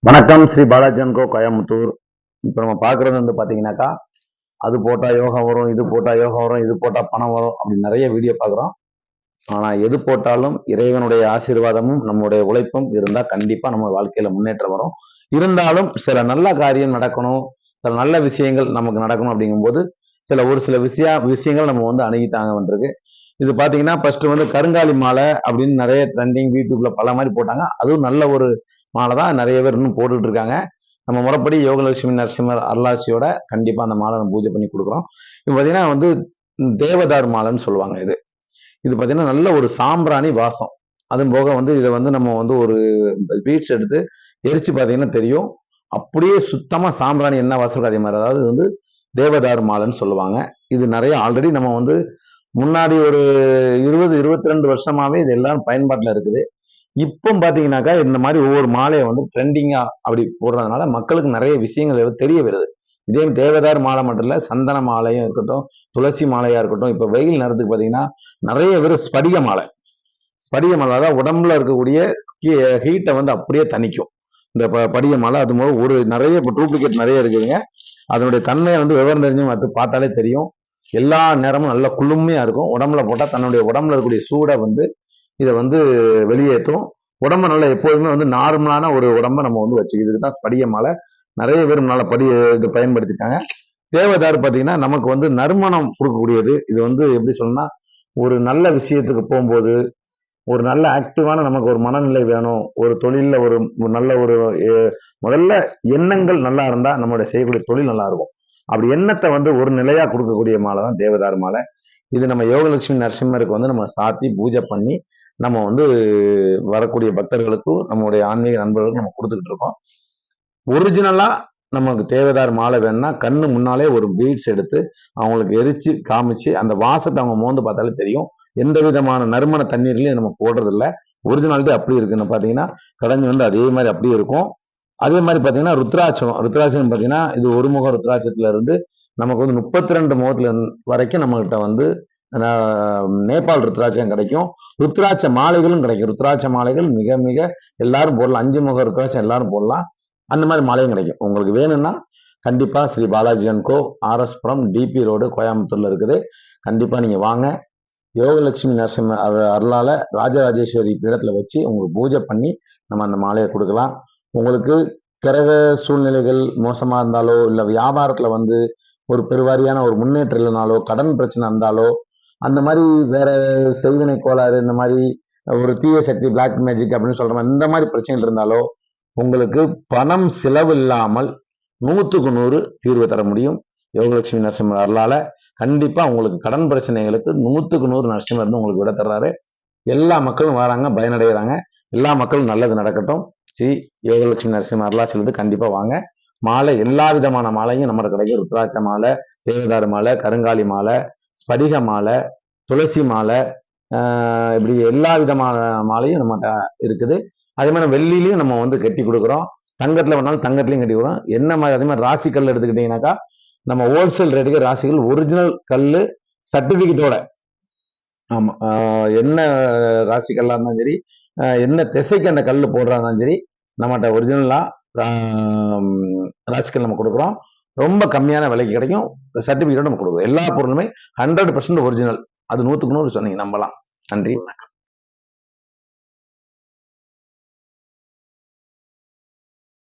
வணக்கம். ஸ்ரீ பாலாஜன்கோ கோயம்புத்தூர். இப்போ நம்ம பார்க்குறது வந்து பார்த்தீங்கன்னாக்கா, அது போட்டால் யோகா வரும், இது போட்டால் யோகா வரும், இது போட்டால் பணம் வரும் அப்படின்னு நிறைய வீடியோ பார்க்குறோம். ஆனால் எது போட்டாலும் இறைவனுடைய ஆசீர்வாதமும் நம்முடைய உழைப்பும் இருந்தால் கண்டிப்பாக நம்ம வாழ்க்கையில் முன்னேற்றம் வரும். இருந்தாலும் சில நல்ல காரியம் நடக்கணும், சில நல்ல விஷயங்கள் நமக்கு நடக்கணும் அப்படிங்கும்போது ஒரு சில விஷயங்கள் நம்ம வந்து அணுகிட்டாங்க வந்துருக்கு. இது பார்த்தீங்கன்னா ஃபர்ஸ்ட் வந்து கருங்காலி மாலை அப்படின்னு நிறைய ட்ரெண்டிங் யூடியூப்ல பல மாதிரி போட்டாங்க. அதுவும் நல்ல ஒரு மாலை தான், நிறைய பேர் இன்னும் போட்டுட்டு இருக்காங்க. நம்ம முறைப்படி யோகலட்சுமி நரசிம்மர் அருளாசியோட கண்டிப்பா அந்த மாலை நம்ம பூஜை பண்ணி கொடுக்குறோம். இப்போ பார்த்தீங்கன்னா வந்து தேவதார் மாலைன்னு சொல்லுவாங்க. இது இது பார்த்தீங்கன்னா நல்ல ஒரு சாம்பிராணி வாசம். அதுவும் போக வந்து இதை வந்து நம்ம வந்து ஒரு பீட்ஸ் எடுத்து எரிச்சு பார்த்தீங்கன்னா தெரியும். அப்படியே சுத்தமா சாம்பிராணி என்ன வாசம் அதே மாதிரி, அதாவது வந்து தேவதார் மாலைன்னு சொல்லுவாங்க. இது நிறைய ஆல்ரெடி நம்ம வந்து முன்னாடி ஒரு 22 வருஷமாவே இது எல்லாரும் பயன்பாட்டில் இருக்குது. இப்போ பாத்தீங்கன்னாக்கா இந்த மாதிரி ஒவ்வொரு மாலையை வந்து ட்ரெண்டிங்கா அப்படி போடுறதுனால மக்களுக்கு நிறைய விஷயங்கள் தெரிய வருது. இதே தேவதார் மாலை மட்டும் இல்ல, சந்தன மாலையும் இருக்கட்டும், துளசி மாலையா இருக்கட்டும். இப்ப வெயில் நேரத்துக்கு பாத்தீங்கன்னா நிறைய பேர் ஸ்படிக மாலை, அதாவது உடம்புல இருக்கக்கூடிய ஹீட்டை வந்து அப்படியே தணிக்கும் இந்த படிக மாலை. அது போது ஒரு நிறைய இப்போ டூப்ளிகேட் நிறைய இருக்குதுங்க. அதனுடைய தன்மையை வந்து விவரம் தெரிஞ்சு பார்த்தாலே தெரியும். எல்லா நேரமும் நல்ல குளுமையா இருக்கும். உடம்புல போட்டா தன்னுடைய உடம்புல இருக்கக்கூடிய சூடை வந்து இதை வந்து வெளியேற்றும். உடம்பு நல்லா எப்போதுமே வந்து நார்மலான ஒரு உடம்ப நம்ம வந்து வச்சுக்கிது. இதுதான் ஸ்படிக மாலை. நிறைய பேர் நல்ல இது பயன்படுத்திட்டாங்க. தேவதார் பார்த்தீங்கன்னா நமக்கு வந்து நறுமணம் கொடுக்கக்கூடியது. இது வந்து எப்படி சொல்லணும்னா, ஒரு நல்ல விஷயத்துக்கு போகும்போது, ஒரு நல்ல ஆக்டிவான நமக்கு ஒரு மனநிலை வேணும், ஒரு தொழில ஒரு நல்ல ஒரு முதல்ல எண்ணங்கள் நல்லா இருந்தா நம்மளுடைய செய்யக்கூடிய தொழில் நல்லா இருக்கும். அப்படி எண்ணத்தை வந்து ஒரு நிலையா கொடுக்கக்கூடிய மாலை தான் தேவதார் மாலை. இது நம்ம யோகலட்சுமி நரசிம்மருக்கு வந்து நம்ம சாத்தி பூஜை பண்ணி நம்ம வந்து வரக்கூடிய பக்தர்களுக்கும் நம்மளுடைய ஆன்மீக நண்பர்களுக்கும் நம்ம கொடுத்துக்கிட்டு இருக்கோம். ஒரிஜினலா நமக்கு தேவதார் மாலை வேணும்னா கண்ணு முன்னாலே ஒரு பீட்ஸ் எடுத்து அவங்களுக்கு எரிச்சு காமிச்சு அந்த வாசத்தை அவங்க மோந்து பார்த்தாலே தெரியும். எந்த விதமான நறுமண தண்ணீர்லையும் நம்ம போடுறது இல்லை. ஒரிஜினாலிட்டி அப்படி இருக்குன்னு பார்த்தீங்கன்னா கடைஞ்சி வந்து அதே மாதிரி அப்படியே இருக்கும். அதே மாதிரி பார்த்தீங்கன்னா ருத்ராட்சம் பார்த்தீங்கன்னா இது ஒரு முக ருத்ராட்சத்துல இருந்து நமக்கு வந்து 32 முகத்துல வரைக்கும் நம்மகிட்ட வந்து நேபாள் ருத்ராட்சம் கிடைக்கும். ருத்ராட்ச மாலைகளும் கிடைக்கும். ருத்ராட்ச மாலைகள் மிக மிக எல்லாரும் போடலாம். 5 முக ருத்ராட்சம் எல்லாரும் போடலாம். அந்த மாதிரி மாலையும் கிடைக்கும். உங்களுக்கு வேணும்னா கண்டிப்பா Shri Balaji and co, RS Puram, DP road, கோயம்புத்தூர்ல இருக்குது. கண்டிப்பா நீங்க வாங்க. யோகலட்சுமி நரசிம்ம அருளால ராஜராஜேஸ்வரி பீடத்துல வச்சு உங்களுக்கு பூஜை பண்ணி நம்ம அந்த மாலையை கொடுக்கலாம். உங்களுக்கு கிரக சூழ்நிலைகள் மோசமா இருந்தாலோ, இல்ல வியாபாரத்துல வந்து ஒரு பெருவாரியான ஒரு முன்னேற்றம் இல்லைனாலோ, கடன் பிரச்சனை இருந்தாலோ, அந்த மாதிரி வேற செய்வினை கோளாறு, இந்த மாதிரி ஒரு தீய சக்தி, பிளாக் மேஜிக் அப்படின்னு சொல்ற மாதிரி இந்த மாதிரி பிரச்சனைகள் இருந்தாலோ உங்களுக்கு பணம் செலவு இல்லாமல் 100க்கு 100 தீர்வு தர முடியும். யோகலட்சுமி நரசிம்மர் அருளால கண்டிப்பா உங்களுக்கு கடன் பிரச்சனைகளுக்கு 100க்கு 100 நரசிம்மர் இருந்து உங்களுக்கு விட தர்றாரு. எல்லா மக்களும் வராங்க, பயனடைகிறாங்க. எல்லா மக்களும் நல்லது நடக்கட்டும். ஸ்ரீ யோகலட்சுமி நரசிம்மர் அருளாசிலிருந்து கண்டிப்பா வாங்க. மாலை எல்லா விதமான மாலையும் நம்மகிட்ட கிடைக்கும். ருத்ராட்ச மாலை, தேவதாரு மாலை, கருங்காலி மாலை, ஸ்படிக மாலை, துளசி மாலை, இப்படி எல்லா விதமான மாலையும் நம்மகிட்ட இருக்குது. அதே மாதிரி வெள்ளிலையும் நம்ம வந்து கட்டி கொடுக்குறோம். தங்கத்துல வேணாலும் தங்கத்திலையும் கட்டி கொடுக்குறோம். என்ன மாதிரி அதே மாதிரி ராசி கல் எடுத்துக்கிட்டீங்கன்னாக்கா நம்ம ஹோல்சேல் ரேட்டுக்கு ராசிகள் ஒரிஜினல் கல் சர்டிபிகேட்டோட, ஆமா, என்ன ராசி கல்லா இருந்தாலும் சரி, என்ன திசைக்கு அந்த கல் போடுறா இருந்தாலும் சரி, நம்மகிட்ட ஒரிஜினலா ராசிக்கல் நம்ம கொடுக்குறோம். ரொம்ப கம்மியான விலைக்கு கிடைக்கும். சர்டிபிகேட்டோட நம்ம கொடுக்குறோம். எல்லா பொருளுமே 100% ஒரிஜினல். அது 100க்கு 100 சொன்னீங்க நம்பலாம். நன்றி.